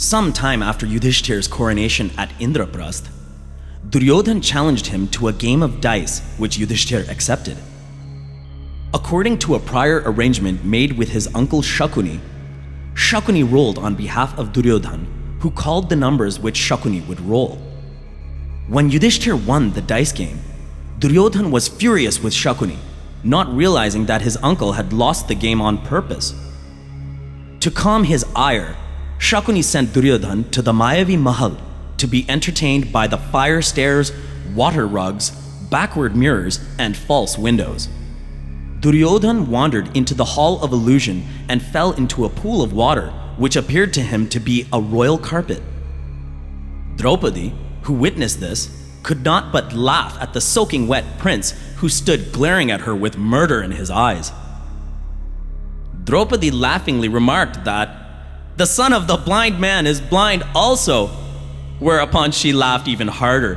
Some time after Yudhishthir's coronation at Indraprasth, Duryodhan challenged him to a game of dice, which Yudhishthir accepted. According to a prior arrangement made with his uncle Shakuni, Shakuni rolled on behalf of Duryodhan, who called the numbers which Shakuni would roll. When Yudhishthir won the dice game, Duryodhan was furious with Shakuni, not realizing that his uncle had lost the game on purpose. To calm his ire, Shakuni sent Duryodhan to the Mayavi Mahal to be entertained by the fire stairs, water rugs, backward mirrors, and false windows. Duryodhan wandered into the Hall of Illusion and fell into a pool of water, which appeared to him to be a royal carpet. Draupadi, who witnessed this, could not but laugh at the soaking wet prince who stood glaring at her with murder in his eyes. Draupadi laughingly remarked that, "The son of the blind man is blind also," whereupon she laughed even harder.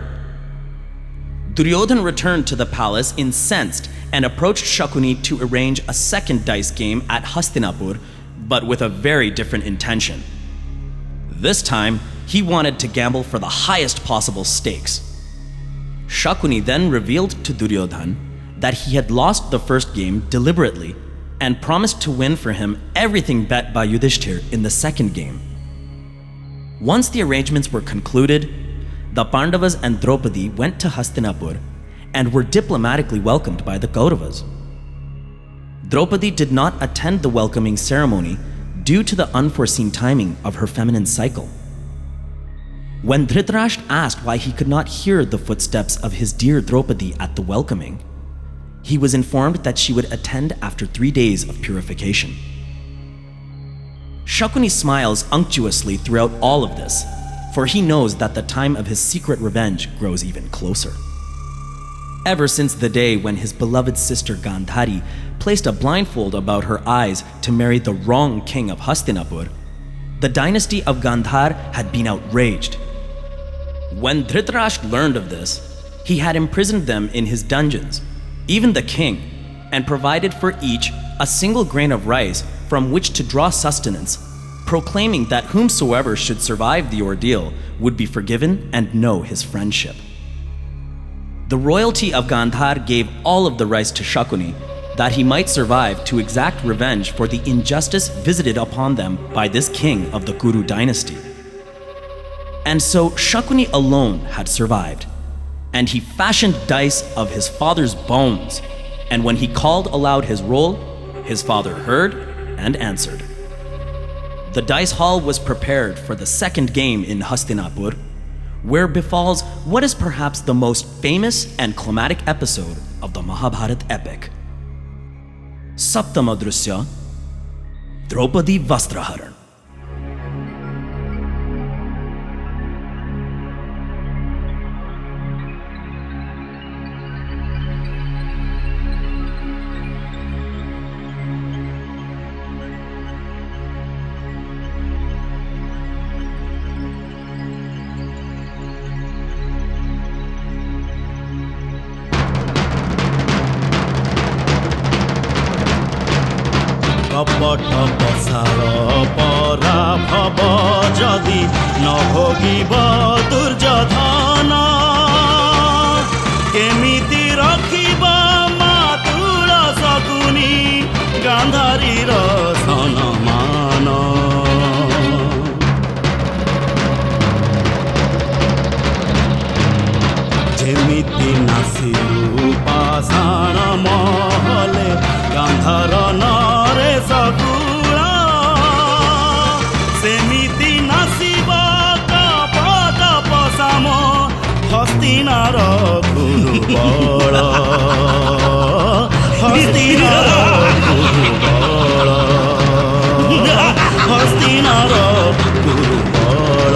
Duryodhan returned to the palace incensed and approached Shakuni to arrange a second dice game at Hastinapur, but with a very different intention. This time, he wanted to gamble for the highest possible stakes. Shakuni then revealed to Duryodhan that he had lost the first game deliberately and promised to win for him everything bet by Yudhishthir in the second game. Once the arrangements were concluded, the Pandavas and Draupadi went to Hastinapur and were diplomatically welcomed by the Kauravas. Draupadi did not attend the welcoming ceremony due to the unforeseen timing of her feminine cycle. When Dhritarashtra asked why he could not hear the footsteps of his dear Draupadi at the welcoming, he was informed that she would attend after 3 days of purification. Shakuni smiles unctuously throughout all of this, for he knows that the time of his secret revenge grows even closer. Ever since the day when his beloved sister Gandhari placed a blindfold about her eyes to marry the wrong king of Hastinapur, the dynasty of Gandhar had been outraged. When Dhritarashtra learned of this, he had imprisoned them in his dungeons, even the king, and provided for each a single grain of rice from which to draw sustenance, proclaiming that whomsoever should survive the ordeal would be forgiven and know his friendship. The royalty of Gandhar gave all of the rice to Shakuni that he might survive to exact revenge for the injustice visited upon them by this king of the Kuru dynasty. And so Shakuni alone had survived, and he fashioned dice of his father's bones, and when he called aloud his roll, his father heard and answered. The dice hall was prepared for the second game in Hastinapur, where befalls what is perhaps the most famous and climatic episode of the Mahabharata epic. Saptama Drusya, Draupadi Vastraharan. কপট পসার পরাভব যদি নভোগিব দুর্যোধন কেমিতি রখিব মাতুল শকুনি গান্ধারীর সনমান যেমিতি নাসিলু পাষাণ মহলে গান্ধার নরে সকুল সেমিতি নাসিব কপট পসাম হস্তিনার গুরু বল হস্তিনার গুরু বল হস্তিনার গুরু বল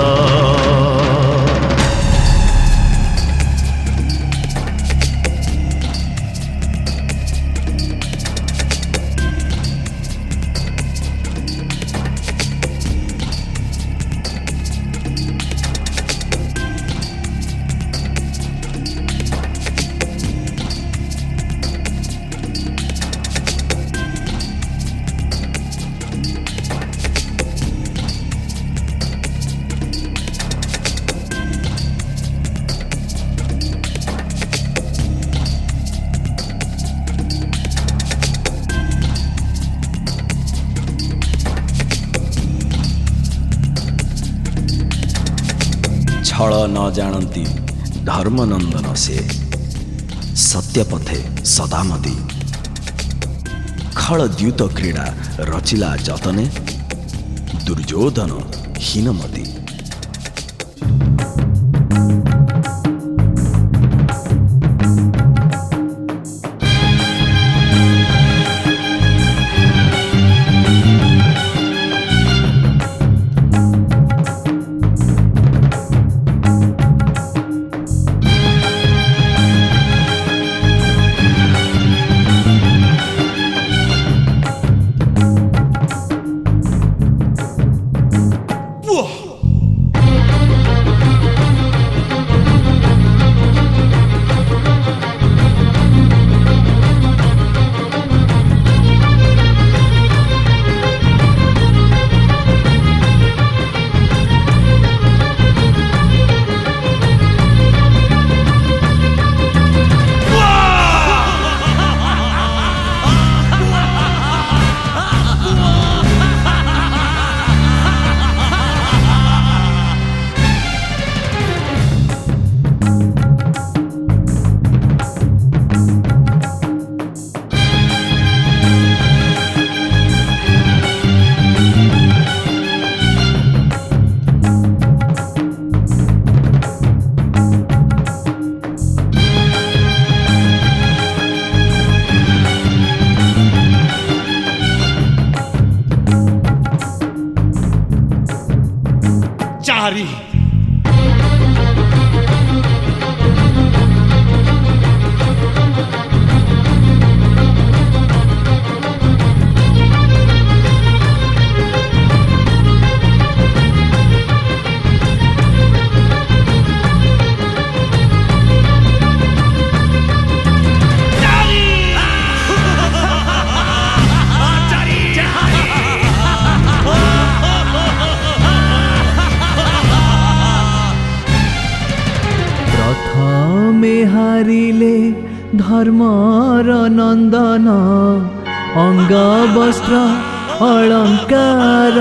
छल न जानती धर्मनंदन से सत्य पथे सदा मदी खल द्यूत क्रीड़ा रचिला जतने दुर्योधन हीनमती धर्मर नंदन अंग वस्त्र अलंकार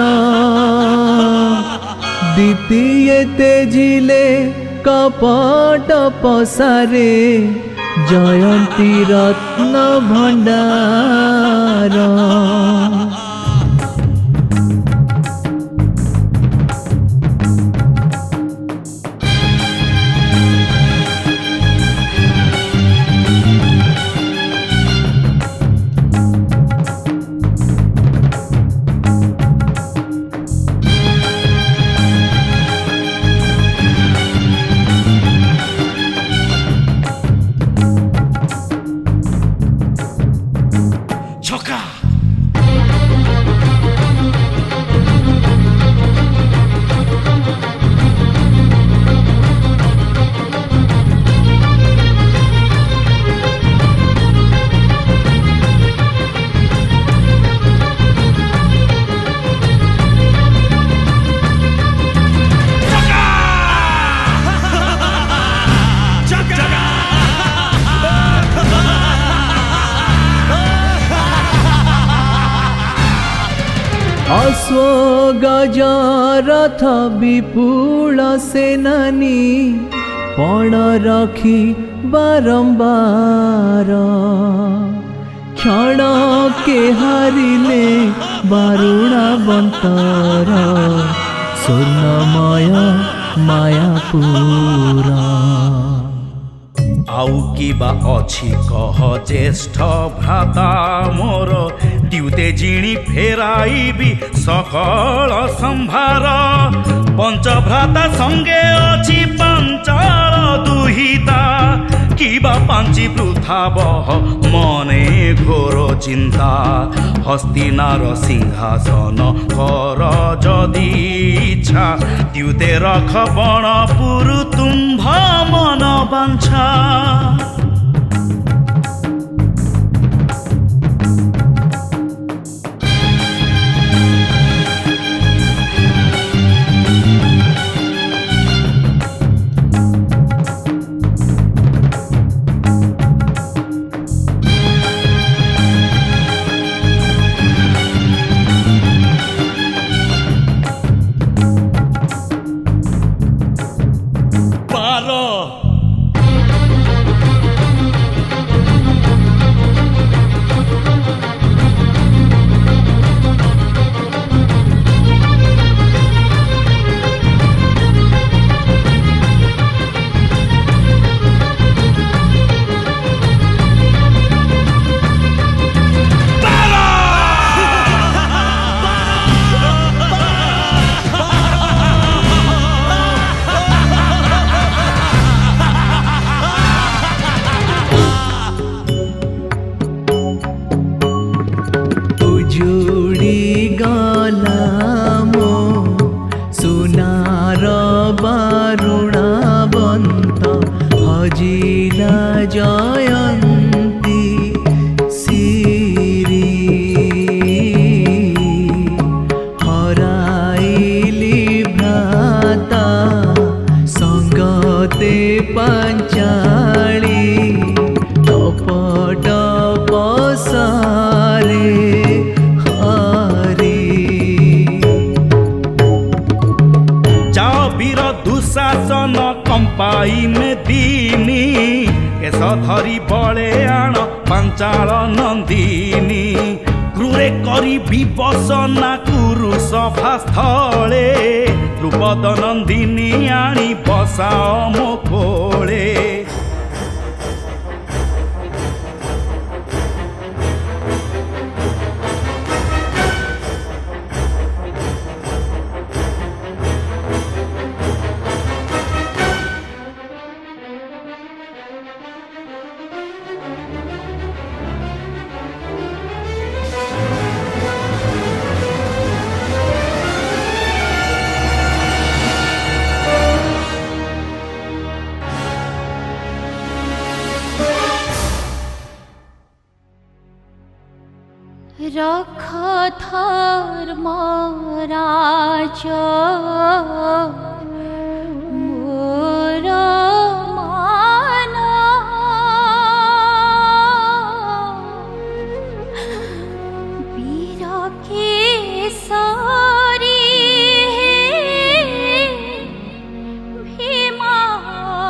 द्वितीय तेजिले कपट पसारे जयंती रत्न भंडार गजरथ विपुल सेनानी पण रखी बारंबार क्षण के हारिले बारुणा बंतर स्वर्णमय मायापुरा आउ किबा अछि कह ज्येष्ठ भ्राता मोर द्युते जिणी फेराइबी सकल संभार पंच भ्राता संगे अछि पंचाल दुहिता किबा पांची वृथा बह मने घोर चिंता हस्तिनार सिंहासन कर जदि इच्छा द्युते रख बणपुर तुम्भ मन बांछा चंपाई में दीनी केश धरी बले आण पांचाल नंदिनी क्रूरे करी विवसना कुरु सभा स्थले द्रुपद नंदिनी आनी बसाओ मो कोले रख धर्म राज मोर मान वीर Kesari Bhimarjun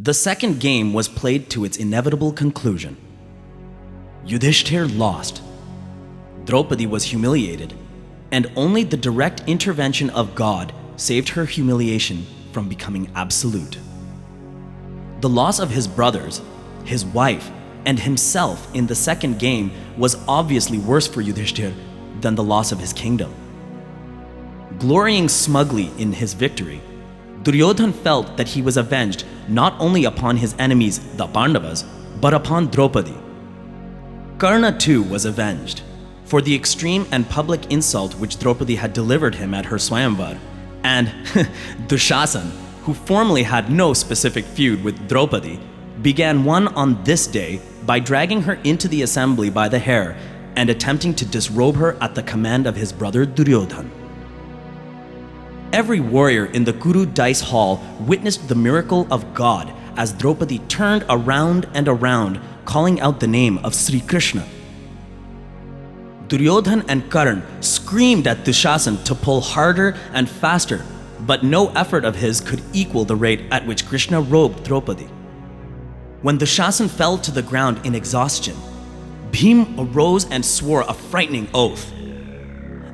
The second game was played to its inevitable conclusion. Yudhishthir lost. Draupadi was humiliated, and only the direct intervention of God saved her humiliation from becoming absolute. The loss of his brothers, his wife, and himself in the second game was obviously worse for Yudhishthir than the loss of his kingdom. Glorying smugly in his victory, Duryodhan felt that he was avenged not only upon his enemies, the Pandavas, but upon Draupadi. Karna too was avenged for the extreme and public insult which Draupadi had delivered him at her Swayamvar, and Dushasan, who formerly had no specific feud with Draupadi, began one on this day by dragging her into the assembly by the hair and attempting to disrobe her at the command of his brother Duryodhan. Every warrior in the Kuru dice hall witnessed the miracle of God as Draupadi turned around and around, calling out the name of Shri Krishna. Duryodhan and Karna screamed at Dushasan to pull harder and faster, but no effort of his could equal the rate at which Krishna robed Draupadi. When Dushasan fell to the ground in exhaustion, Bhim arose and swore a frightening oath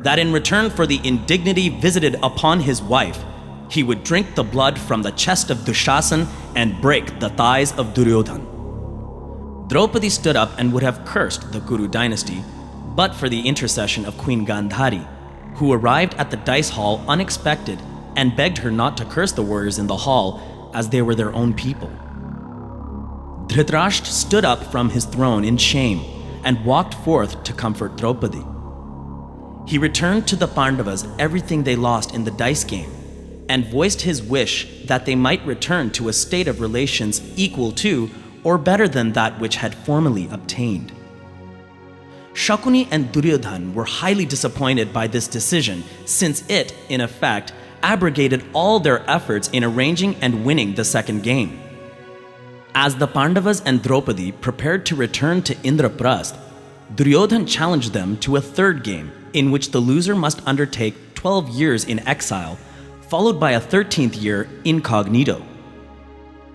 that in return for the indignity visited upon his wife, he would drink the blood from the chest of Dushasan and break the thighs of Duryodhan. Draupadi stood up and would have cursed the Kuru dynasty, but for the intercession of Queen Gandhari, who arrived at the dice hall unexpected and begged her not to curse the warriors in the hall as they were their own people. Dhritarashtra stood up from his throne in shame and walked forth to comfort Draupadi. He returned to the Pandavas everything they lost in the dice game and voiced his wish that they might return to a state of relations equal to or better than that which had formerly obtained. Shakuni and Duryodhan were highly disappointed by this decision, since it, in effect, abrogated all their efforts in arranging and winning the second game. As the Pandavas and Draupadi prepared to return to Indraprastha, Duryodhan challenged them to a third game, in which the loser must undertake 12 years in exile, followed by a 13th year incognito.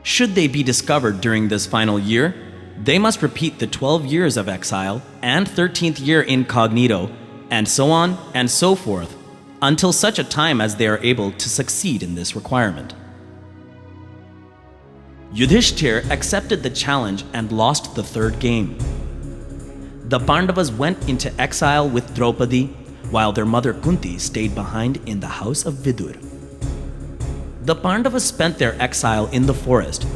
Should they be discovered during this final year, they must repeat the 12 years of exile and 13th year incognito, and so on and so forth, until such a time as they are able to succeed in this requirement. Yudhishthir accepted the challenge and lost the third game. The Pandavas went into exile with Draupadi, while their mother Kunti stayed behind in the house of Vidur. The Pandavas spent their exile in the forest,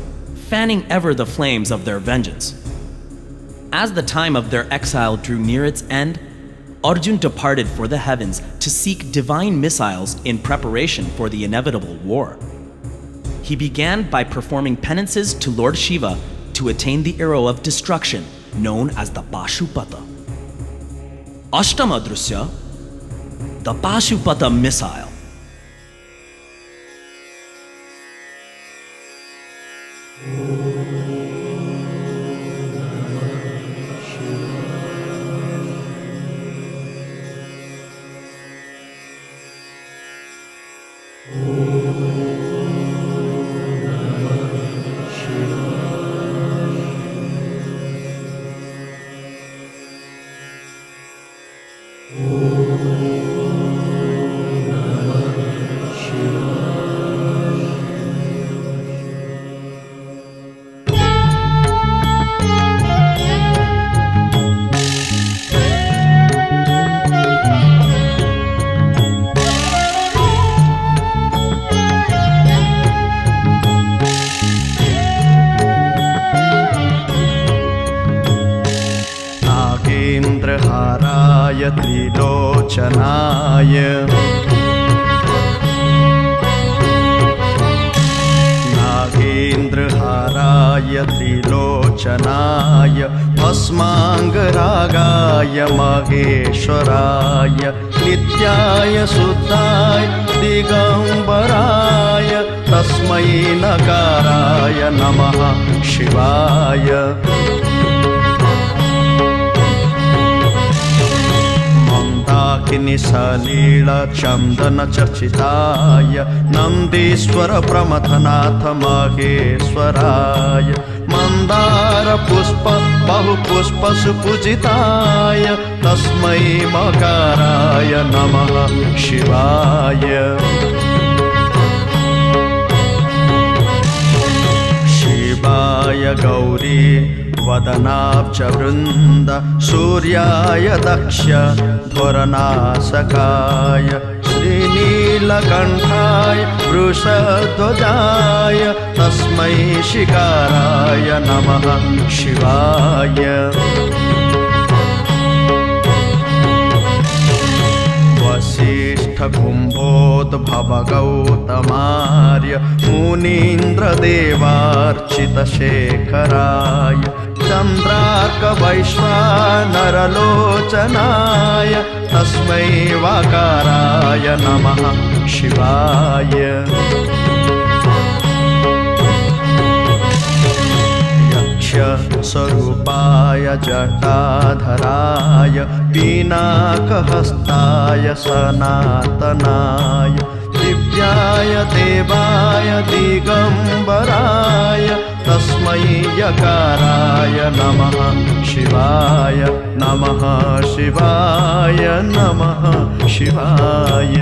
fanning ever the flames of their vengeance. As the time of their exile drew near its end, Arjuna departed for the heavens to seek divine missiles in preparation for the inevitable war. He began by performing penances to Lord Shiva to attain the arrow of destruction known as the Pashupata. Ashtama Drusya, the Pashupata missile. त्रिलोचनाय नागेन्द्रहाराय त्रिलोचनाय भस्माङ्गरागाय महेश्वराय नित्याय शुद्धाय दिगम्बराय तस्मै नकाराय नमः शिवाय पिनाकिनी सलील चंदन चर्चिताय नंदीश्वर प्रमथनाथ महेश्वराय मंदार पुष्प बहुपुष्प सुपूजिताय तस्मै मकाराय नमः शिवाय शिवाय गौरी वदनाब्ज वृन्द सूर्याय दक्ष ध्वरनाशकाय श्रीनीलकण्ठाय वृषध्वजाय तस्मै शिकाराय नमः शिवाय वसिष्ठ कुम्भोद्भव गौतमार्य मुनीन्द्रदेवार्चित शेखराय चन्द्रार्क वैश्वानरलोचनाय तस्मै वाकाराय नमः शिवाय स्वरूपाय जटाधराय पिनाकहस्ताय सनातनाय दिव्याय देवाय दिगंबराय तस्मै यकाराय नमः शिवाय नमः शिवाय नमः शिवाय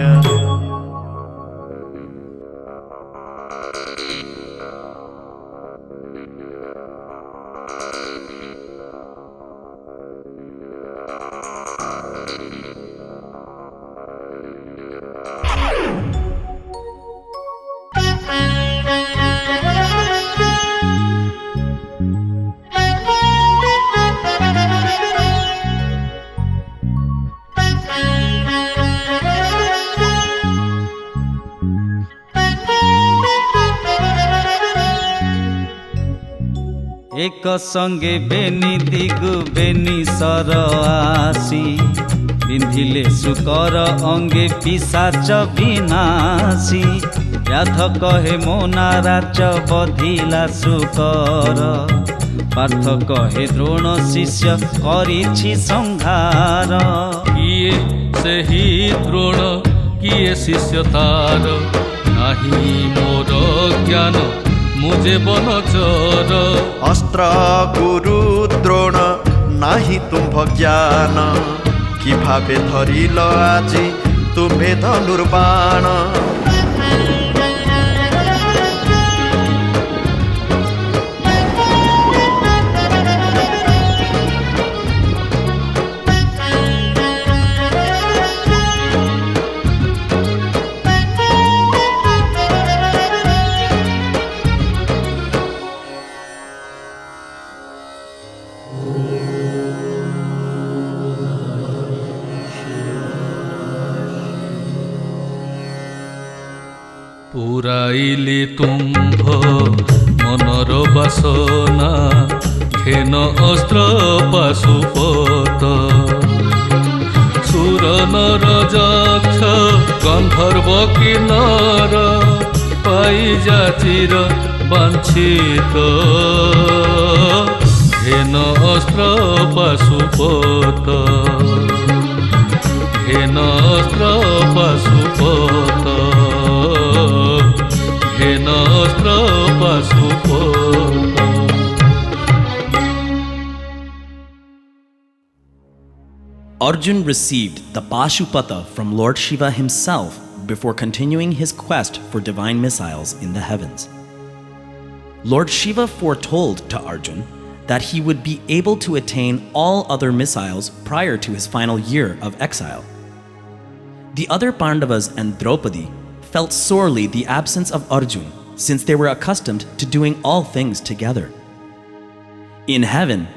एक संगे बेनी दिगु बेनी सर आसी पिंधिले सुकर अंगे पिशाच विनाशी व्याध कहे मोनाराच बधिला सुकर पार्थ कहे द्रोण शिष्य करिछि संहार किए सेही द्रोण किए शिष्य तार नाही मोर ज्ञान मुझे बनचर अस्त्र गुरु द्रोण नाही तुम्भ ज्ञान कि भावे धरिल आजी तुम्हे धनुर्बाण पुराइली तुम्भ मनर बासना घेन अस्त्र पाशुपत सुर नर यक्ष गंधर्व किन्नर पाई जाचिर वांछित घेन अस्त्र पाशुपत घेन अस्त्र पाशुपत घेन अस्त्र पाशुपत। Arjuna received the Pashupata from Lord Shiva himself before continuing his quest for divine missiles in the heavens. Lord Shiva foretold to Arjuna that he would be able to attain all other missiles prior to his final year of exile. The other Pandavas and Draupadi felt sorely the absence of Arjuna, since they were accustomed to doing all things together. In heaven,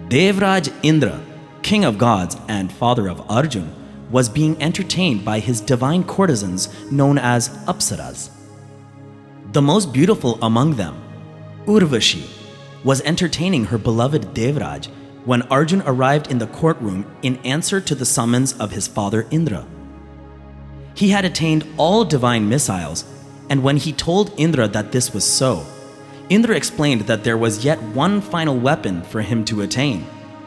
Devraj Indra, king of gods and father of Arjuna, was being entertained by his divine courtesans known as Apsaras. The most beautiful among them, Urvashi, was entertaining her beloved Devraj when Arjuna arrived in the courtroom in answer to the summons of his father Indra. He had attained all divine missiles, and when he told Indra that this was so, Indra explained that there was yet one final weapon for him to attain,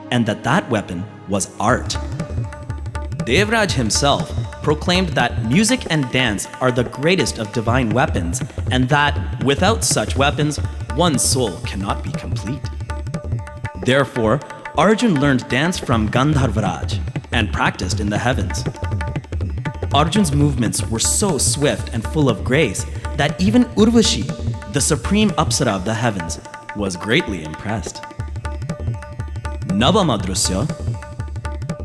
and that weapon was art. Devraj himself proclaimed that music and dance are the greatest of divine weapons, and that without such weapons, one's soul cannot be complete. Therefore, Arjun learned dance from Gandharvaraj and practiced in the heavens. Arjun's movements were so swift and full of grace that even Urvashi, the supreme Apsara of the heavens, was greatly impressed. Navamadrusya,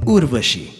Urvashi.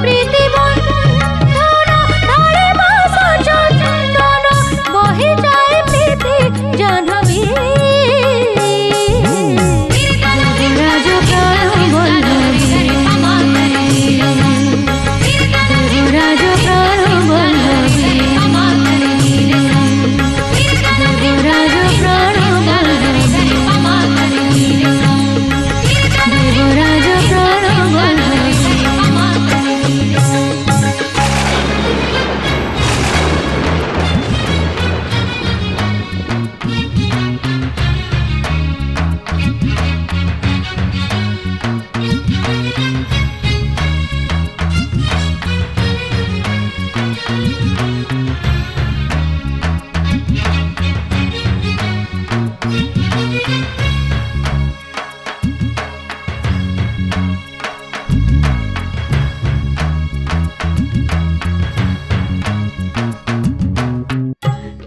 प्रीति बंधन ढाले बास चंदन बही जाए प्रीति जाह्नवी देवराज प्राण वल्लभी देवराज प्राण वल्लभी देवराज प्राण वल्लभी देवराज प्राण वल्लभी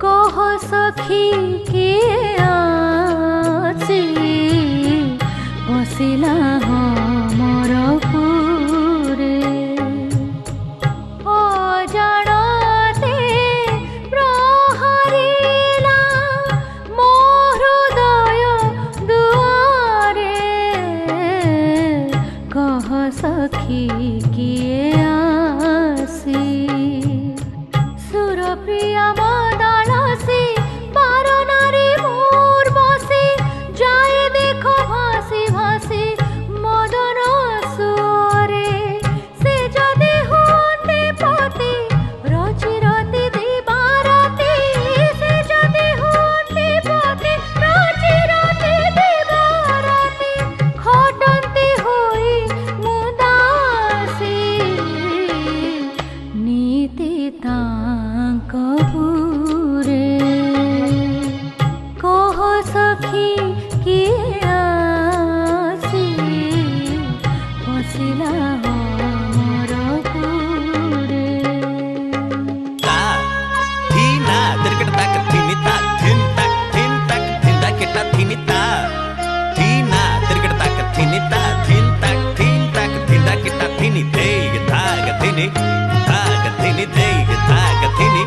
कह सखी किए आसी बसिला हमर पुरे अजाणते प्रहरिला मो हृदय दुआरे कह सखी किए आसी सुरप्रिया मदालसी बारो नारी मोर बसी जाए देखो भासी भासी मदन सुरे से जदि होते पति रचि रति दिवारती से जदि होते पति रचि रति दिवारती खटंती होई मुदासी नीति तांक पुरे कह सखी किए आसी बसिला हमर पुरे ता थीना तिरकट तक थीनी ता थिन तक थिंदा किटा थीनी ता थीना तिरकट तक थीनी ता थिन तक थिंदा किटा थीनी दे धाग थीनी दे धाग थीनी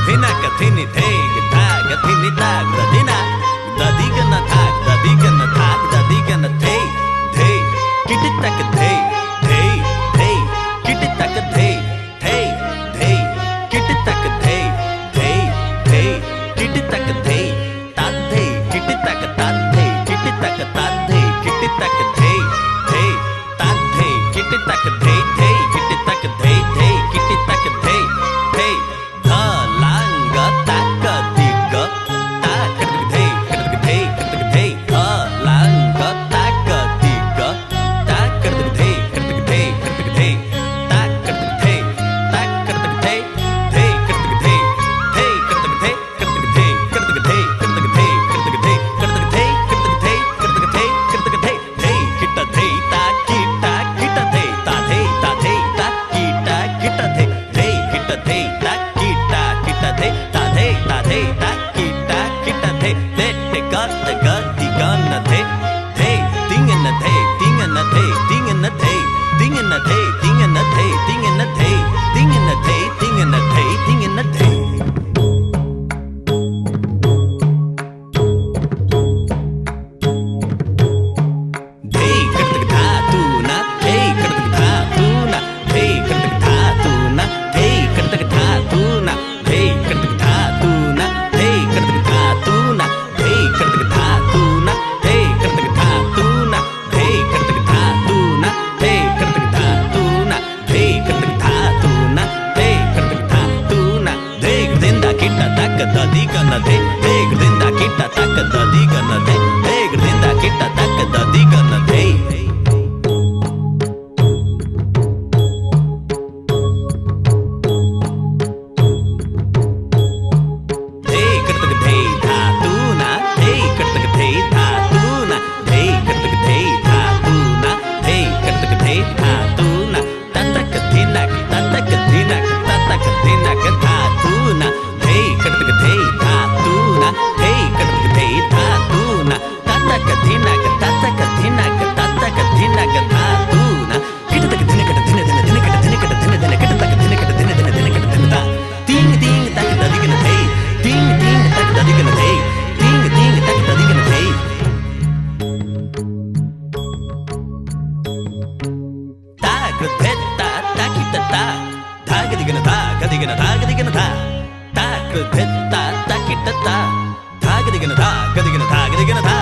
थिना कथीनी दे धाग थीनी ताग ददिना ददिगन थाग ददिगन थे किट तक थे किट तक थे किट तक थे किट तक थे ताधे किट तक ताधे किट तक ताधे किट तक थे ताधे किट तक थे किट तक थे किट तक थे ध लांग ताक दिग ताक थे ध लांग ताक दिग ताक थे gadigana da gadigana da ta kudhetta takitata da gadigana da gadigana da gadigana da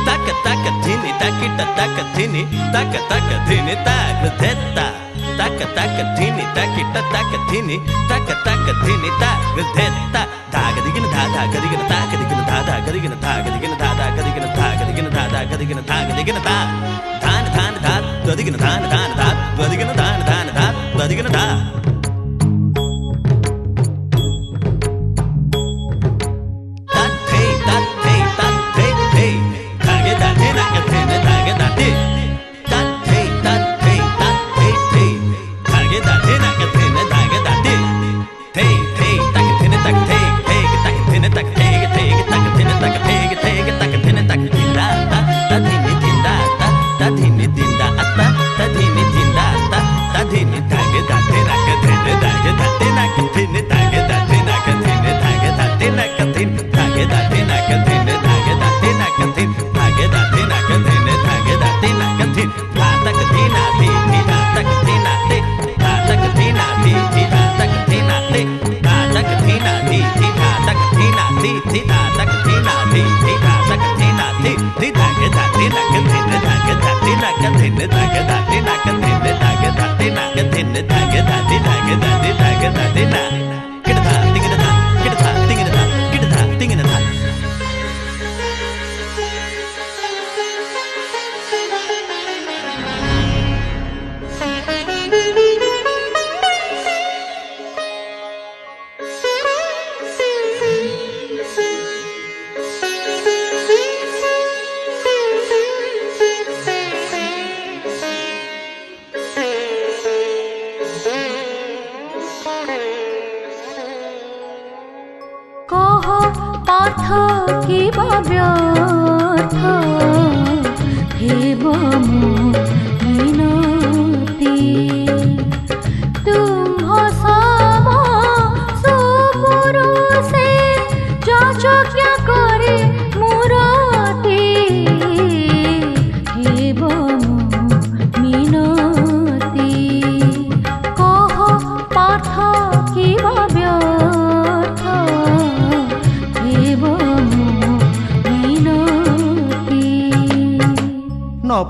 taka taka thini takita taka thini taka taka thini ta kudhetta taka taka thini takita taka thini taka taka thini ta kudhetta da gadigana da gadigana da gadigana da gadigana da gadigana da gadigana da gadigana da gadigana da gadigana da dhan dhan da gadigana dhan dhan da gadigana dhan dhan da gadigana da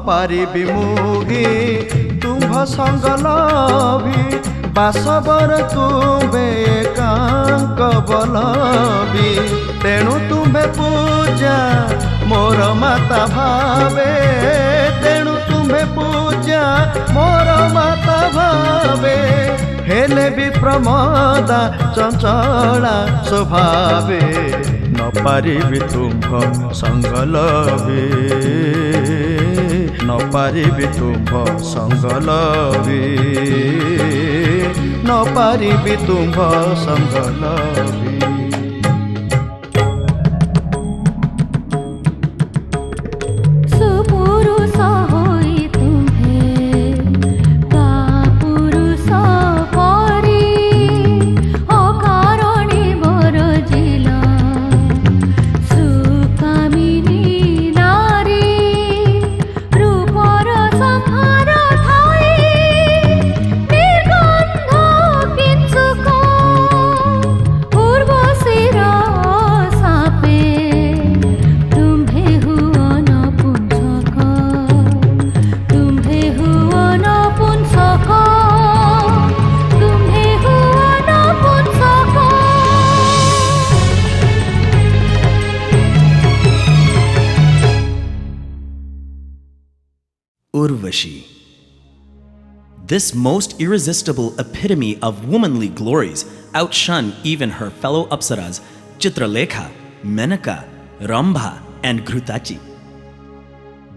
पारिबी मुगी तुम्भ संगलभी बासबर तुम्बे एकांक बलबी तेणु तुम्बे पूजा मोर माता भावे तेणु तुम्बे पूजा मोर माता भावे हेले भी प्रमोदा चंचला स्वभावे न पारिबी तुम्भ संगलभी न पारिबी तुम्भ संगलभी न पारिबी तुम्भ संगलभी Urvashi. This most irresistible epitome of womanly glories outshone even her fellow apsaras Chitralekha, Menaka, Rambha, and Ghrutachi.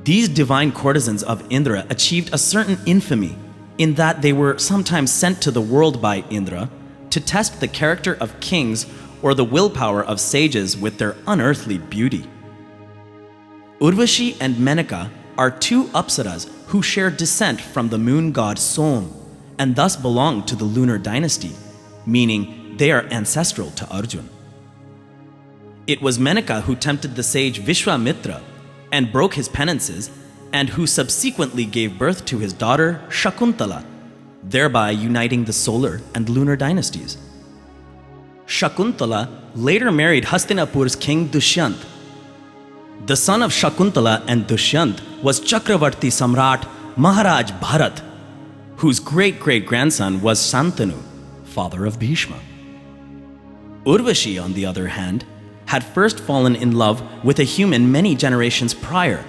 These divine courtesans of Indra achieved a certain infamy in that they were sometimes sent to the world by Indra to test the character of kings or the willpower of sages with their unearthly beauty. Urvashi and Menaka are two apsaras who share descent from the moon god Som and thus belong to the lunar dynasty, meaning they are ancestral to Arjuna. It was Menaka who tempted the sage Vishwamitra and broke his penances, and who subsequently gave birth to his daughter Shakuntala, thereby uniting the solar and lunar dynasties. Shakuntala later married Hastinapur's king Dushyant. The son of Shakuntala and Dushyant was Chakravarti Samrat Maharaj Bharat, whose great-great-grandson was Santanu, father of Bhishma. Urvashi, on the other hand, had first fallen in love with a human many generations prior,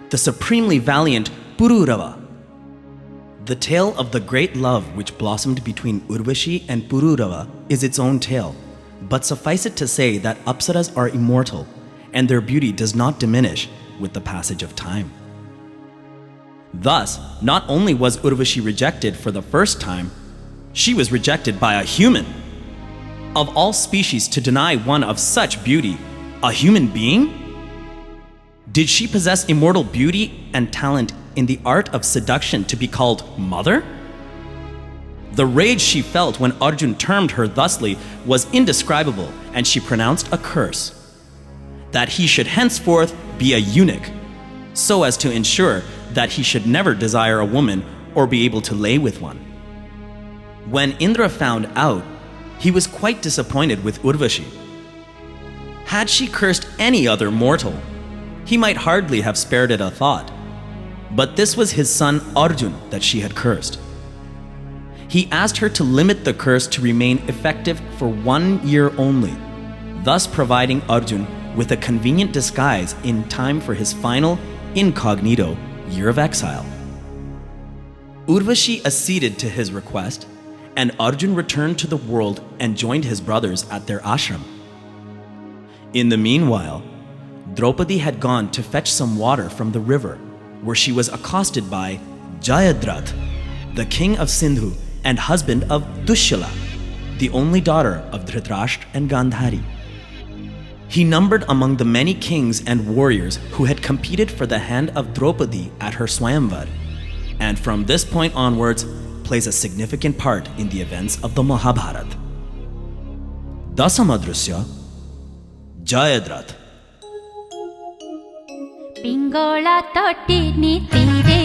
the supremely valiant Pururava. The tale of the great love which blossomed between Urvashi and Pururava is its own tale, but suffice it to say that Apsaras are immortal, and their beauty does not diminish with the passage of time. Thus, not only was Urvashi rejected for the first time, she was rejected by a human. Of all species to deny one of such beauty, a human being? Did she possess immortal beauty and talent in the art of seduction to be called mother? The rage she felt when Arjuna termed her thusly was indescribable, and she pronounced a curse, that he should henceforth be a eunuch, so as to ensure that he should never desire a woman or be able to lay with one. When Indra found out, he was quite disappointed with Urvashi. Had she cursed any other mortal, he might hardly have spared it a thought. But this was his son Arjuna that she had cursed. He asked her to limit the curse to remain effective for 1 year only, thus providing Arjuna with a convenient disguise in time for his final, incognito year of exile. Urvashi acceded to his request, and Arjuna returned to the world and joined his brothers at their ashram. In the meanwhile, Draupadi had gone to fetch some water from the river, where she was accosted by Jayadratha, the king of Sindhu and husband of Dushyala, the only daughter of Dhritarashtra and Gandhari. He numbered among the many kings and warriors who had competed for the hand of Draupadi at her Swayamvar, and from this point onwards plays a significant part in the events of the Mahabharata. Dasamadrusya, Jayadratha. Pingala तटिनी तीरे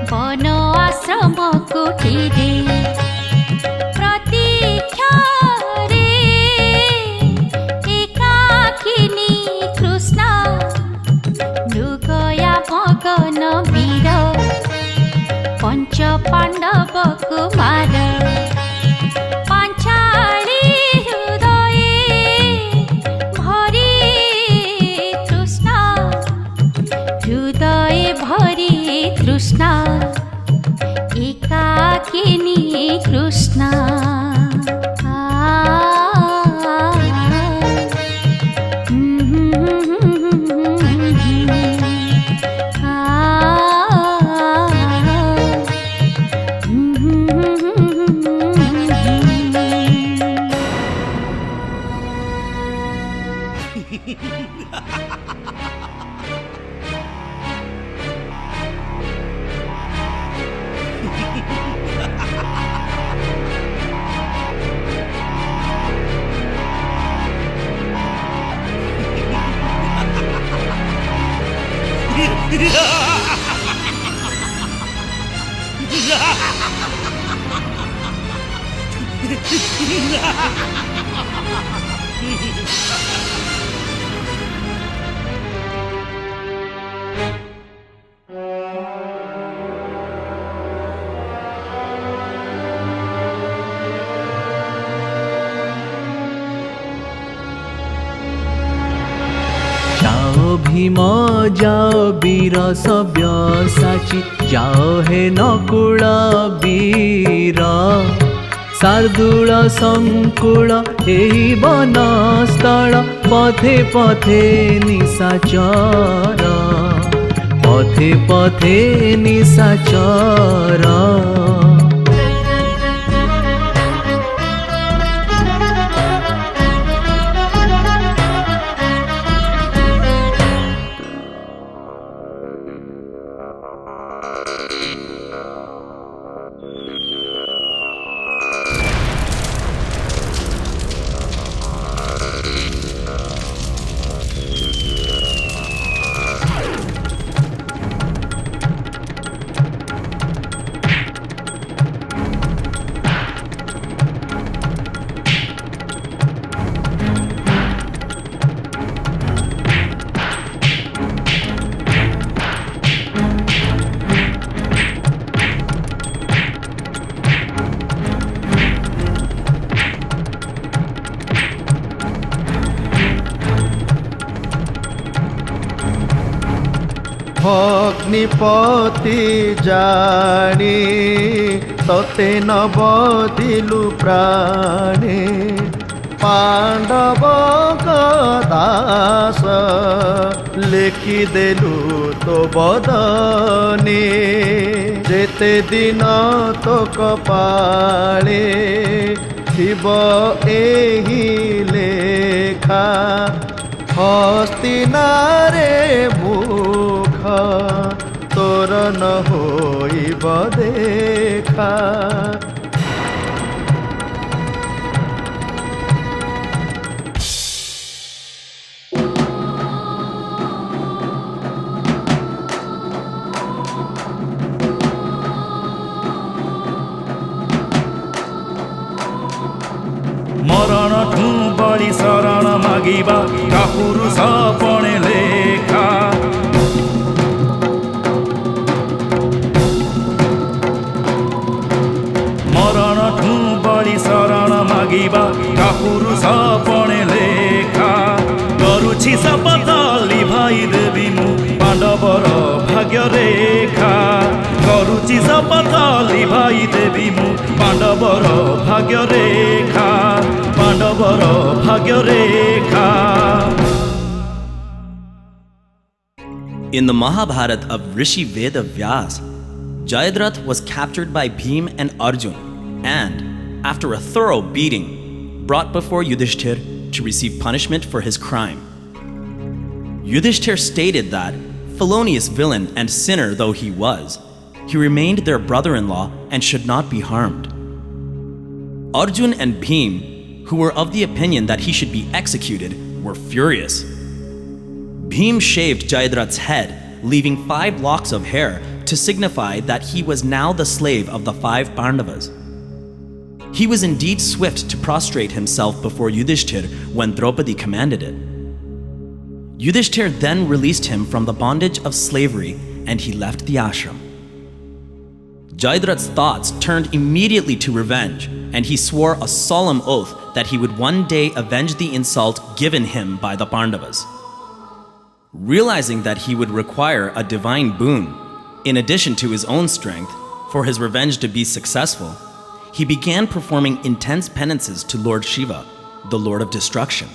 one आश्रम कुटीरे प्रतीक्षारे एकाकिनी कृष्ण मृगया मगन वीर पंच पांडव कुमार पांचाली कृष्णा एकाकिनी कृष्णा भीम जाओ वीर सव्यसाची जाओ हे नकुल वीर शार्दूल संकुल एही बनस्थल पथे पथे निशाचर पथे पथे निशाचर भग्निपति जानी तते नबदिलु प्राणी पांडव दास लिखिदेलु तो बदनी जेते दिन तो कपाले थिब एही लेखा हस्तिनारे मुख तोर न होइब देखा। मरण ठू बड़ी शरण मागिबा का पुरुष पणे लेखा। मरण ठू बड़ी शरण मागिबा का पुरुष पणे लेखा। करुछि शपथ लिभाई देवी मु पांडवर भाग्य रेखा। करुछि शपथ लिभाई देवी मु पांडवर भाग्य रेखा। पांडवर भाग्य रेखा। In the Mahabharata of Rishi Veda Vyas, Jayadratha was captured by Bhima and Arjuna and, after a thorough beating, brought before Yudhishthir to receive punishment for his crime. Yudhishthir stated that, felonious villain and sinner though he was, he remained their brother-in-law and should not be harmed. Arjuna and Bhima, who were of the opinion that he should be executed, were furious. Bhima shaved Jayadratha's head, leaving 5 locks of hair to signify that he was now the slave of the 5 Pandavas. He was indeed swift to prostrate himself before Yudhishthir when Draupadi commanded it. Yudhishthir then released him from the bondage of slavery and he left the ashram. Jayadratha's thoughts turned immediately to revenge, and he swore a solemn oath that he would one day avenge the insult given him by the Pandavas. Realizing that he would require a divine boon, in addition to his own strength, for his revenge to be successful, he began performing intense penances to Lord Shiva, the Lord of Destruction.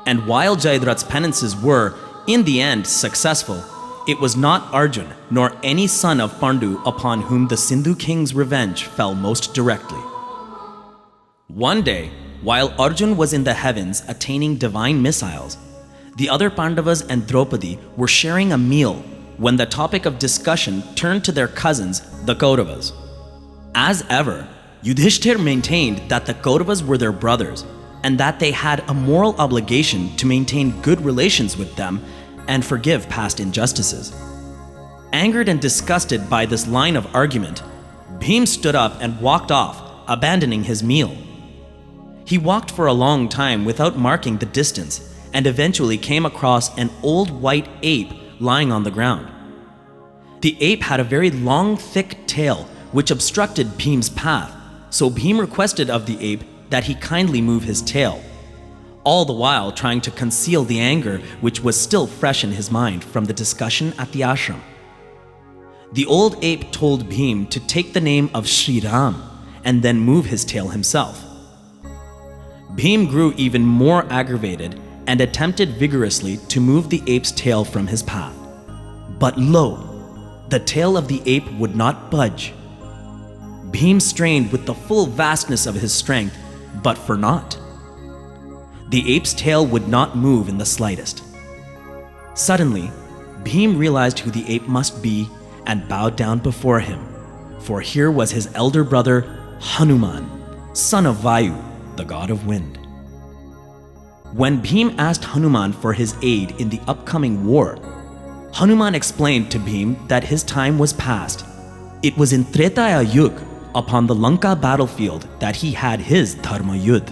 And while Jayadratha's penances were, in the end, successful, it was not Arjuna nor any son of Pandu upon whom the Sindhu king's revenge fell most directly. One day, while Arjuna was in the heavens attaining divine missiles, the other Pandavas and Draupadi were sharing a meal when the topic of discussion turned to their cousins, the Kauravas. As ever, Yudhishthir maintained that the Kauravas were their brothers and that they had a moral obligation to maintain good relations with them and forgive past injustices. Angered and disgusted by this line of argument, Bhima stood up and walked off, abandoning his meal. He walked for a long time without marking the distance and eventually came across an old white ape lying on the ground. The ape had a very long, thick tail which obstructed Bhima's path, so Bhima requested of the ape that he kindly move his tail, all the while trying to conceal the anger which was still fresh in his mind from the discussion at the ashram. The old ape told Bhima to take the name of Shri Ram and then move his tail himself. Bhima grew even more aggravated and attempted vigorously to move the ape's tail from his path. But lo, the tail of the ape would not budge. Bhima strained with the full vastness of his strength, but for naught. The ape's tail would not move in the slightest. Suddenly, Bhima realized who the ape must be and bowed down before him, for here was his elder brother, Hanuman, son of Vayu, the god of wind. When Bhima asked Hanuman for his aid in the upcoming war, Hanuman explained to Bhima that his time was past. It was in Tretaya Yug, upon the Lanka battlefield, that he had his Dharma Yudh,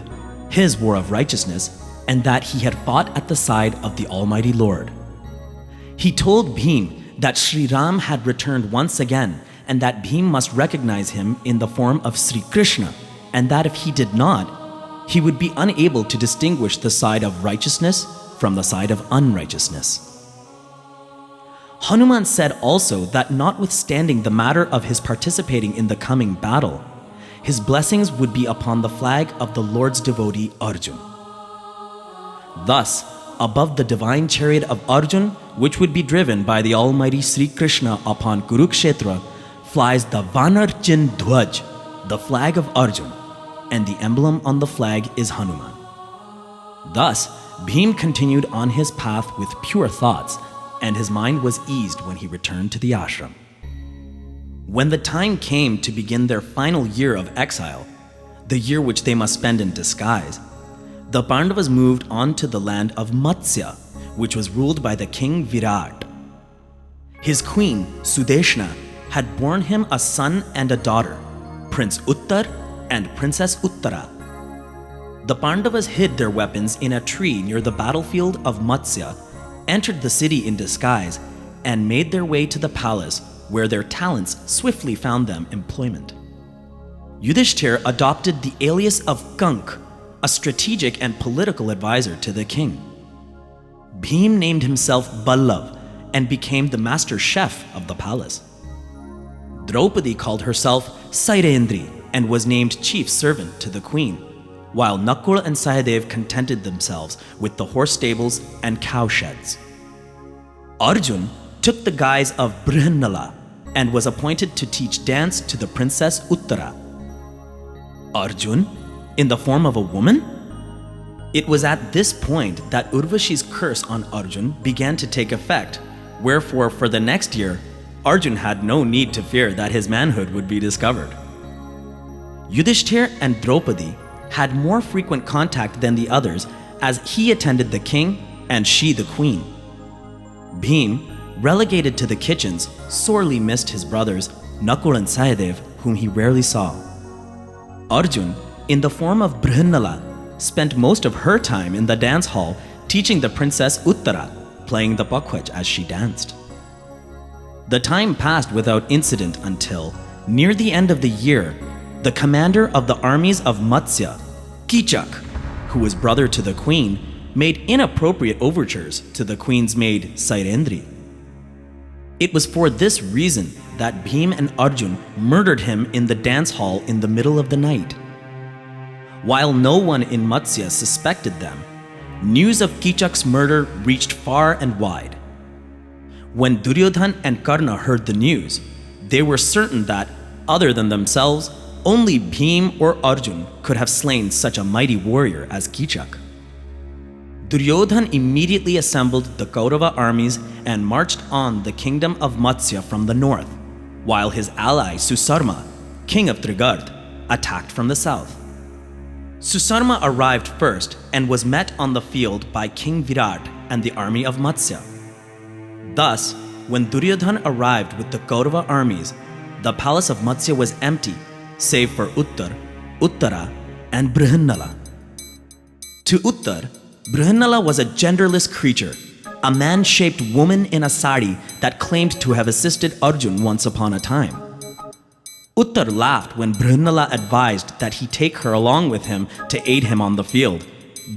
his war of righteousness, and that he had fought at the side of the Almighty Lord. He told Bhima that Shri Ram had returned once again and that Bhima must recognize him in the form of Shri Krishna, and that if he did not, he would be unable to distinguish the side of righteousness from the side of unrighteousness. Hanuman said also that notwithstanding the matter of his participating in the coming battle, his blessings would be upon the flag of the Lord's devotee Arjuna. Thus, above the divine chariot of Arjuna, which would be driven by the almighty Shri Krishna upon Kurukshetra, flies the Vanarchin Dhwaj, the flag of Arjuna, and the emblem on the flag is Hanuman. Thus, Bhim continued on his path with pure thoughts, and his mind was eased when he returned to the ashram. When the time came to begin their final year of exile, the year which they must spend in disguise, the Pandavas moved on to the land of Matsya, which was ruled by the king Virat. His queen, Sudeshna, had borne him a son and a daughter, Prince Uttar and Princess Uttara. The Pandavas hid their weapons in a tree near the battlefield of Matsya, entered the city in disguise, and made their way to the palace, where their talents swiftly found them employment. Yudhishthir adopted the alias of Kank, a strategic and political advisor to the king. Bhim named himself Ballav and became the master chef of the palace. Draupadi called herself Sairendri and was named chief servant to the queen, while Nakul and Sahadev contented themselves with the horse stables and cow sheds. Arjun took the guise of Brihannala and was appointed to teach dance to the princess Uttara. Arjun, in the form of a woman? It was at this point that Urvashi's curse on Arjun began to take effect, wherefore for the next year, Arjun had no need to fear that his manhood would be discovered. Yudhishthir and Draupadi had more frequent contact than the others, as he attended the king and she the queen. Bhim, relegated to the kitchens, sorely missed his brothers, Nakul and Sahadev, whom he rarely saw. Arjun, in the form of Brihannala, spent most of her time in the dance hall teaching the princess Uttara, playing the pakhwaj as she danced. The time passed without incident until, near the end of the year, the commander of the armies of Matsya, Kichak, who was brother to the queen, made inappropriate overtures to the queen's maid Sairendri. It was for this reason that Bhim and Arjun murdered him in the dance hall in the middle of the night. While no one in Matsya suspected them, news of Kichak's murder reached far and wide. When Duryodhan and Karna heard the news, they were certain that, other than themselves, only Bhim or Arjun could have slain such a mighty warrior as Kichak. Duryodhan immediately assembled the Kaurava armies and marched on the kingdom of Matsya from the north, while his ally Susarma, king of Trigard, attacked from the south. Susarma arrived first and was met on the field by King Virat and the army of Matsya. Thus, when Duryodhan arrived with the Kaurava armies, the palace of Matsya was empty, save for Uttar, Uttara, and Brihannala. To Uttar, Brihannala was a genderless creature, a man-shaped woman in a sari that claimed to have assisted Arjun once upon a time. Uttar laughed when Brihannala advised that he take her along with him to aid him on the field,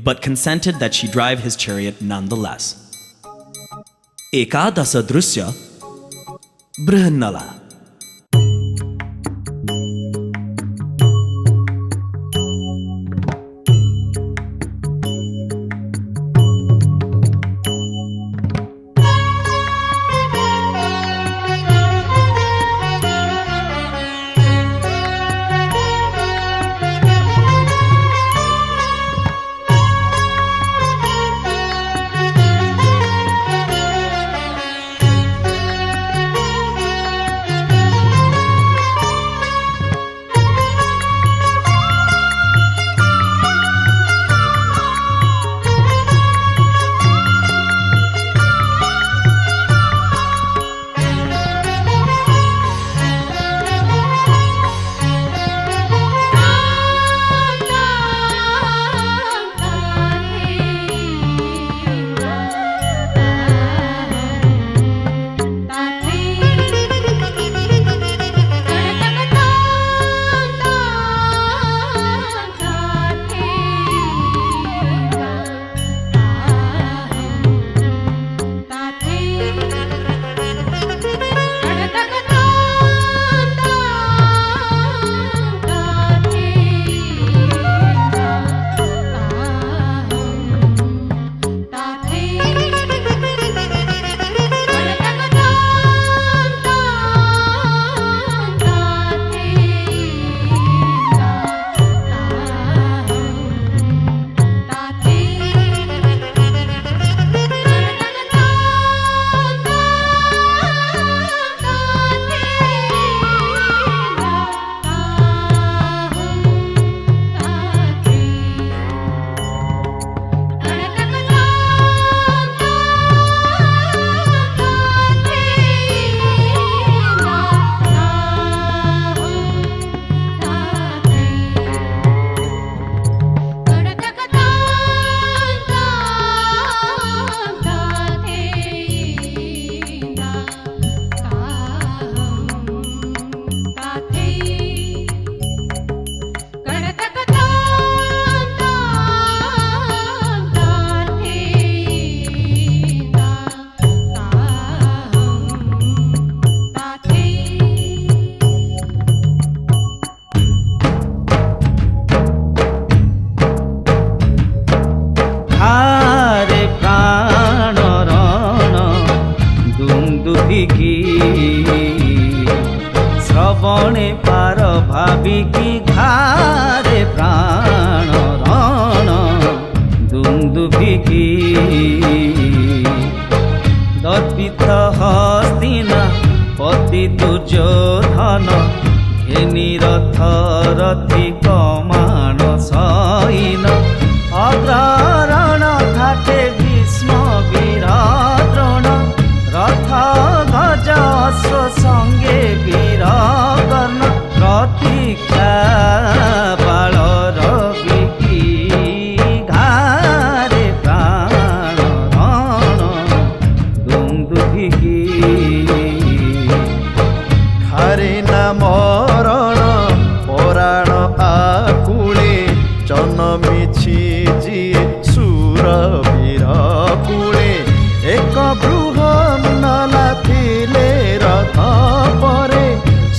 but consented that she drive his chariot nonetheless. Ekadasa Drusya Brihannala. रथरथी कमाण सैन अग्रण घाटे भीष्म वीर द्रोण रथ गज अश्व संगे वीर कर्ण प्रतीक्षा बाल रवि घारे प्राण रण दुन्दुभिकी खारे ना मरण पराण आकुले जनमिछि जिए सुर वीर कूले एक बृहन्नला थिले रथ परे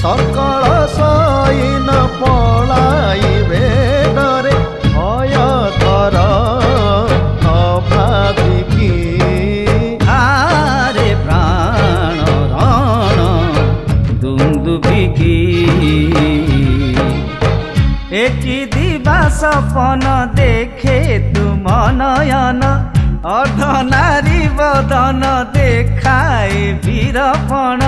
सकल सैन पलाइबे डरे भय कर भाविकी आरे प्राण रण दुन्दुभिकी एकी दिवा सपन देखे तुम नयन अर्धनारी बदन देखाए वीरपण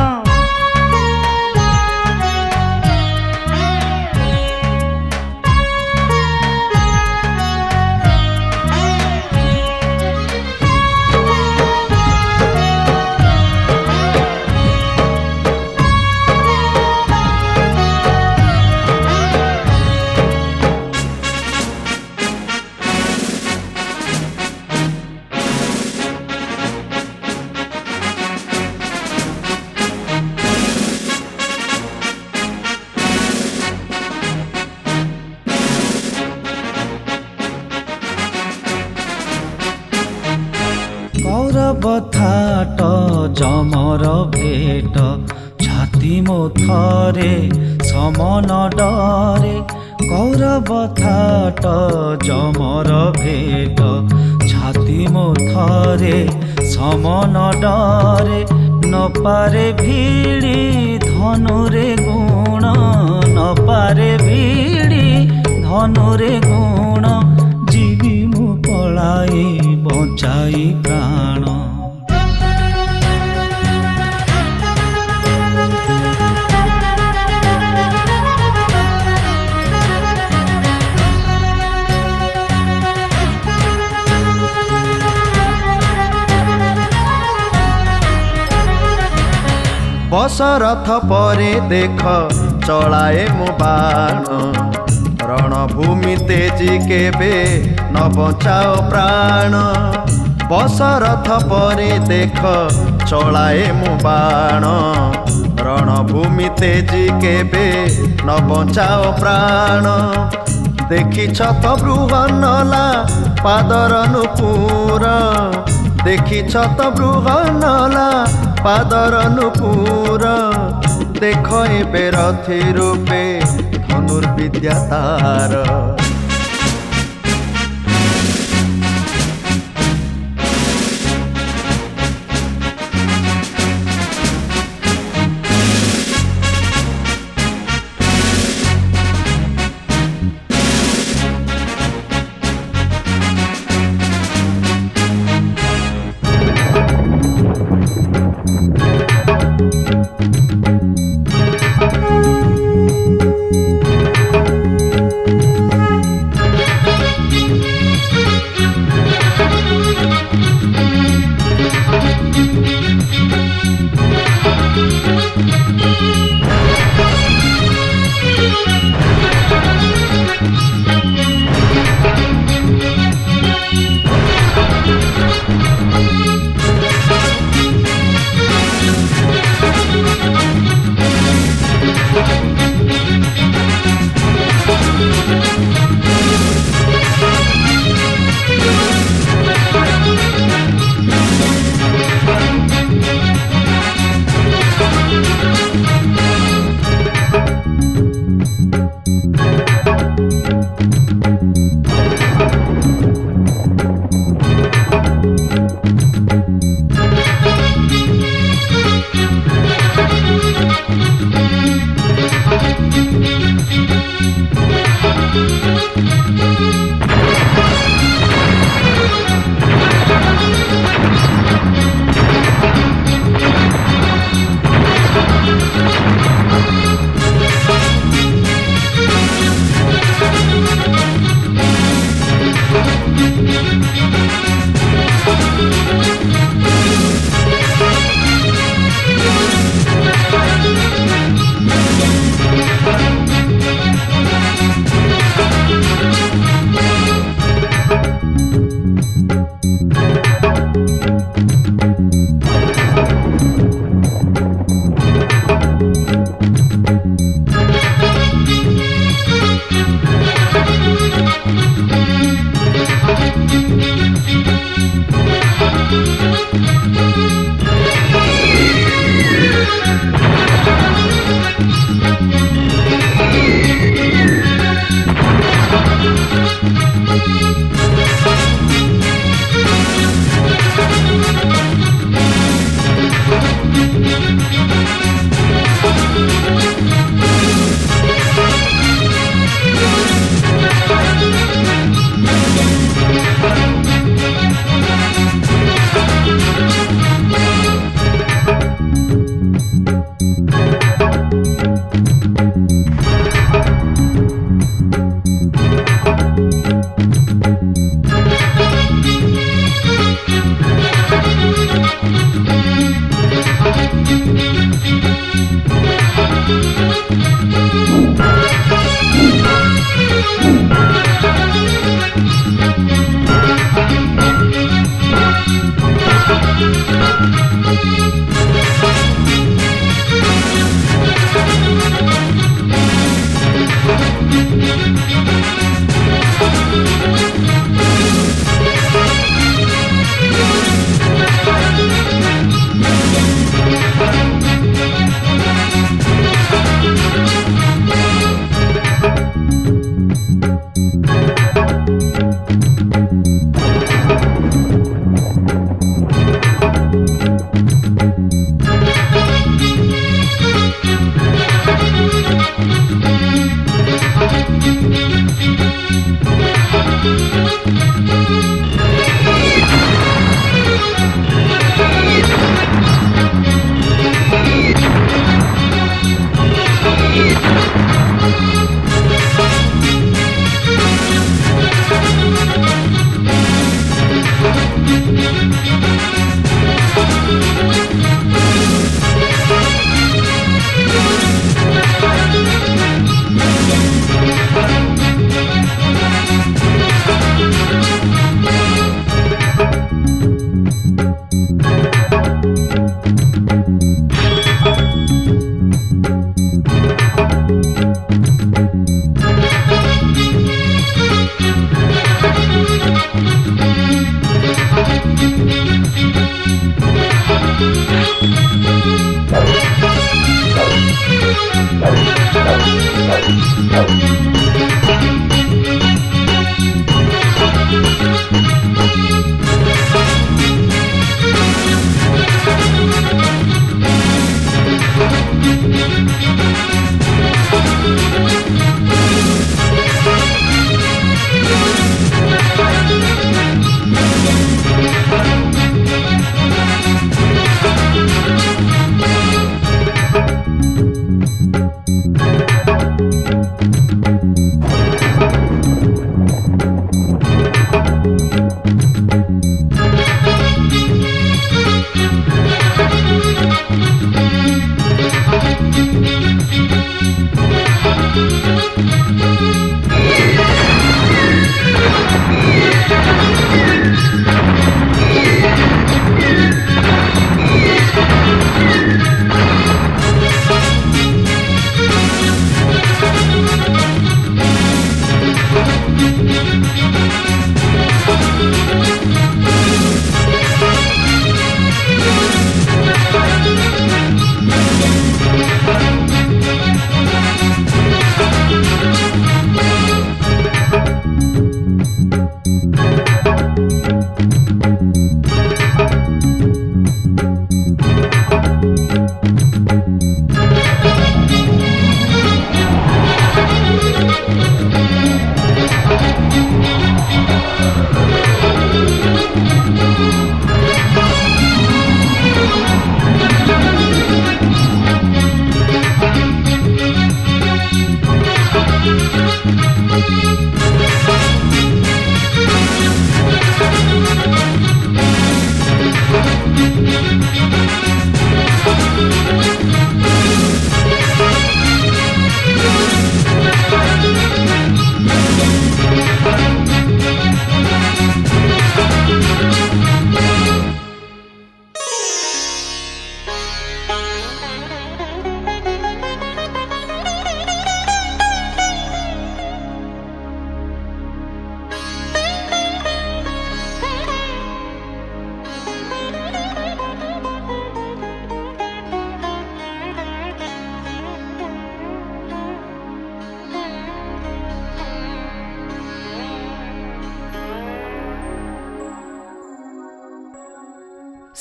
कौरवथाट जमर भेट छाती मोथरे समन डरे कौरवथाट जमर भेट छाती मोथरे समन डरे नपारे भिड़ी धनुरे गुण नपारे भिड़ी धनुरे गुण जीवी मु पलाई बचाई प्राण बस रथ परे देख चलाए मु बाण रणभूमि तेजी केबे न बचाओ प्राण बस रथ परे देख चलाए मु बाण रणभूमि तेजी केबे न बचाओ प्राण देखिछ त बृहन्नला पादर नुपुर देखिछ त बृहन्नला पादर नुपुर देख एबे रथी रूपे धनुर्विद्या तार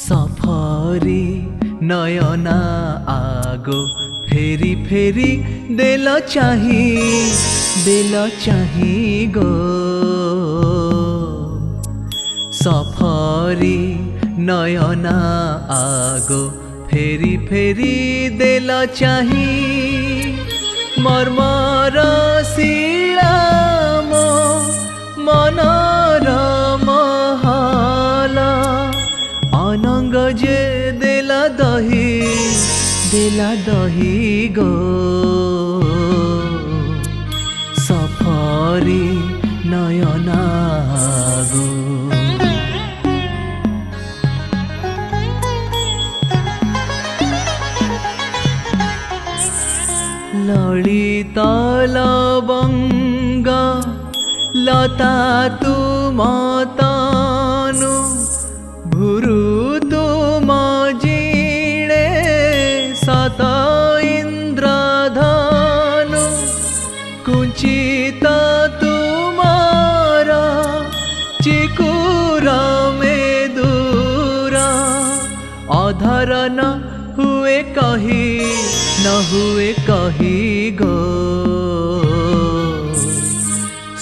सफरी नयना आगो फेरी फेरी दिल चाही गो सफरी नयना आगो फेरी फेरी दिल चाही मर्मर शिला मो मनर महला अनंग जे देला दही गो सफरी नयना गो ललित लवंग लता तुम तनु भुरु तुम जीणे सत इंद्रधनु कुंचित तुमारा चिकुरा में दूरा अधर न हुए कही गो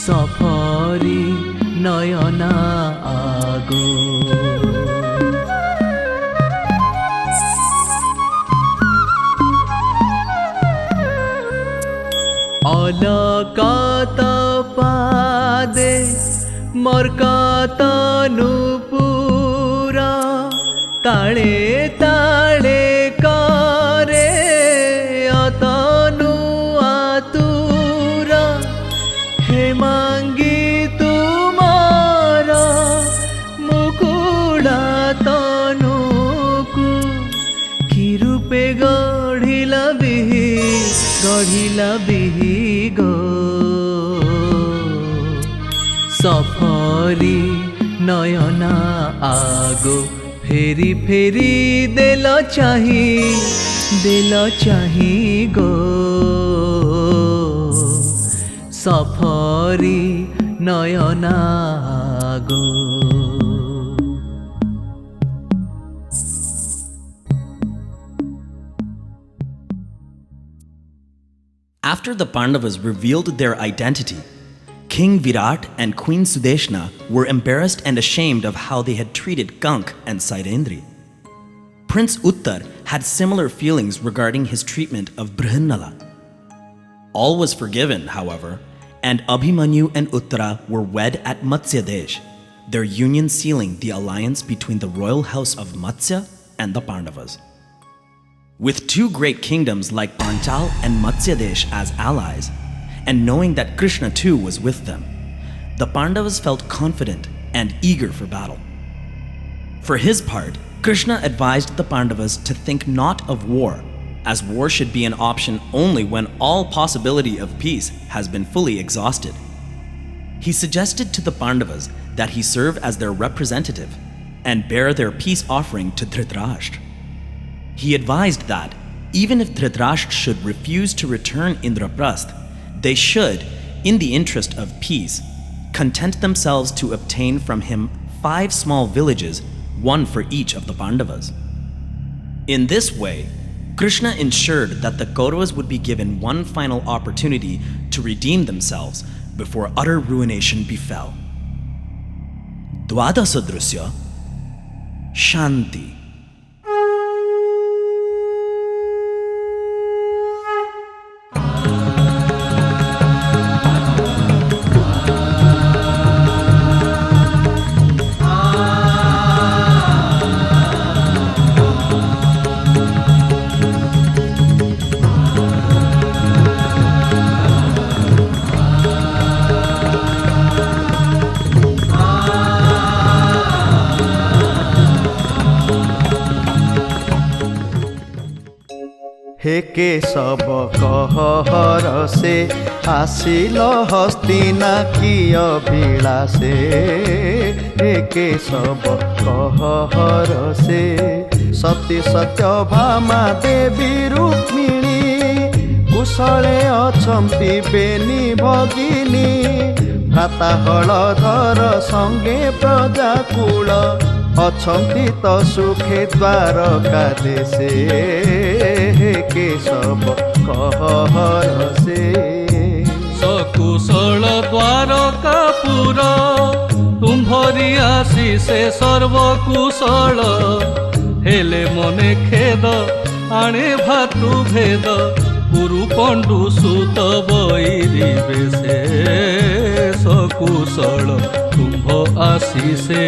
सफरी नयना आगो अलकात पादे मर्कातनुपुरा ताळे ताळे करे अतनु आतुरा हे मांगी तुमारा मुकुड़ा तनुकु कि रूपे गढ़िला बिही गो सफरी नयना आगो फेरी फेरी देल चाही गो सफरी नयना आगो। After the Pandavas revealed their identity, King Virat and Queen Sudeshna were embarrassed and ashamed of how they had treated Kank and Sairendri. Prince Uttar had similar feelings regarding his treatment of Brihannala. All was forgiven, however, and Abhimanyu and Uttara were wed at Matsya Desh, their union sealing the alliance between the royal house of Matsya and the Pandavas. With two great kingdoms like Panchal and Matsya Desh as allies, and knowing that Krishna too was with them, the Pandavas felt confident and eager for battle. For his part, Krishna advised the Pandavas to think not of war, as war should be an option only when all possibility of peace has been fully exhausted. He suggested to the Pandavas that he serve as their representative and bear their peace offering to Dhritarashtra. He advised that even if Dhritarashtra should refuse to return Indraprastha, they should, in the interest of peace, content themselves to obtain from him 5 small villages, one for each of the Pandavas. In this way, Krishna ensured that the Kauravas would be given one final opportunity to redeem themselves before utter ruination befell. Dwadasa Drusya Shanti. हे केशव कहर से आसिल हस्तिना की अभिलाषे हे केशव कहर से सती सत्यभामा देवी रुक्मिणी कुशले अछंती बेनी भगिनी भ्राता हलधर संगे प्रजाकुल अछंती तो सुखे द्वारका देशे हे केशव कहर से सकुशल द्वारकापुर तुम्भरी आशीषे सर्वकुशल हेले मने खेद आणे भातृ भेद गुरु पंडु सुत बैरी बेशे सकुशल तुम्भ आशीषे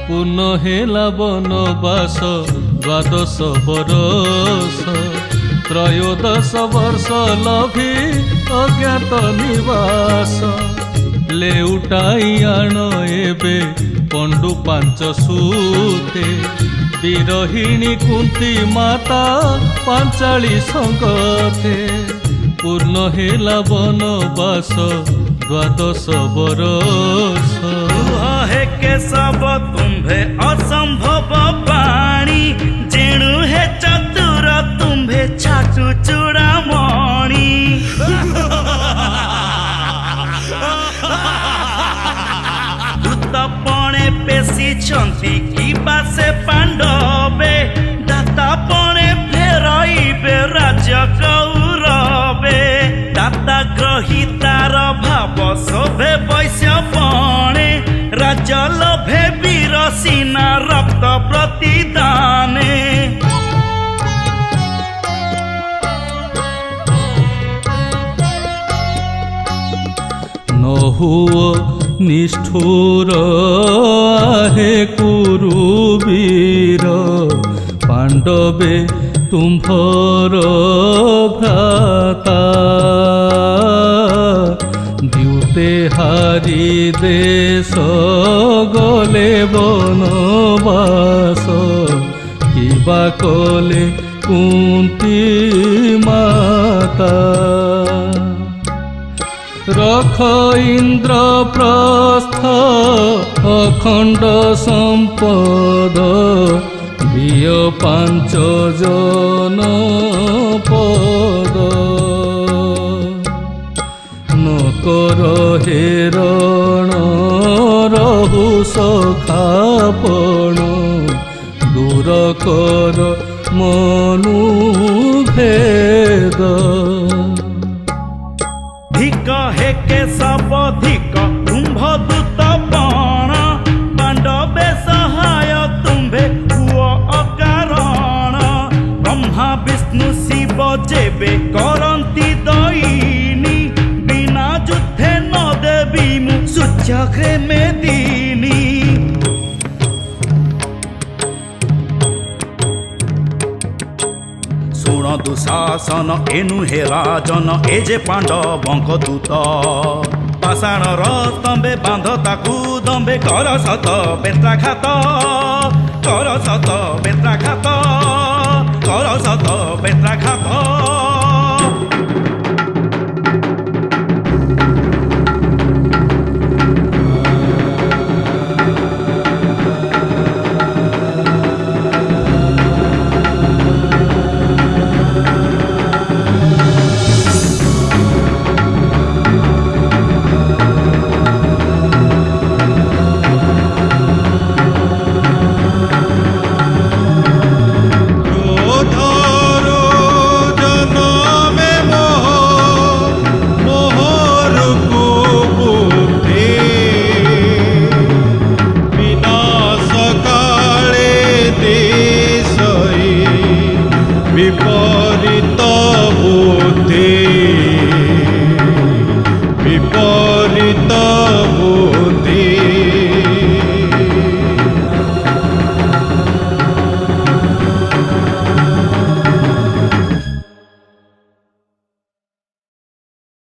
पूर्ण हेला बनवास 12 बरस त्रयोदश वर्ष लभी अज्ञात निवास लेउटाई आण एबे पंडु 5 सूते विरहिणी कुंती माता पांचाली संगते पूर्ण हेला बनवास 12 बरस हे केशव तुम्भे असंभव पाणी जेणु हे चतुर तुम्भे छाटू चूड़ामणि दूतपणे पेशी छंती कि बासे पांडवे दातापणे फेराइबे राज्य कौरवे दाता ग्रहितार भाव शोभे वैश्यपणे राज्य लोभे वीर सीना रक्त प्रतिदाने ଭୁଅ ନିଷ୍ଠୁର ଆହେ କୁରୁବୀର ପାଣ୍ଡବେ ତୁମ୍ଭର ଭ୍ରାତା ଦ୍ୟୁତେ ହାରି ଦେଶ ଗଲେ ବନବାସ କିବା କଲେ କୁନ୍ତି ମାତା ରଖ ଇନ୍ଦ୍ରପ୍ରସ୍ଥ ଅଖଣ୍ଡ ସମ୍ପଦ ଦିଅ 5 ଜନ ପଦ ନକର ହେରଣ ରହୁ ସଖାପଣ ଦୂର କର ମନୁ ଭେଦ ଧିକ ହେକେ ସବଧିକ କୁମ୍ଭ ଦୂତ ବଣ ପାଣ୍ଡବେ ସହାୟ ତୁମ୍ଭେ ହୁଅ ଅକାରଣ ବ୍ରହ୍ମା ବିଷ୍ଣୁ ଶିବ ଯେବେ କରନ୍ତି ଦଇନି ବିନା ଯୁଦ୍ଧେ ନ ଦେବି ମୁଁ ସୂର୍ଯ୍ୟଗ୍ରେ ମେଦିନି ଶୁଣ ଦୁଶାସନ ଏନୁ ହେ ରାଜନ ଏ ଯେ ପାଣ୍ଡବଙ୍କ ଦୂତ ପାଷାଣର ତମ୍ବେ ବାନ୍ଧ ତାକୁ ଦମ୍ବେ କର ସତ ବେତ୍ରାଘାତ କର ସତ ବେତ୍ରାଘାତ କର ସତ ବେତ୍ରାଘାତ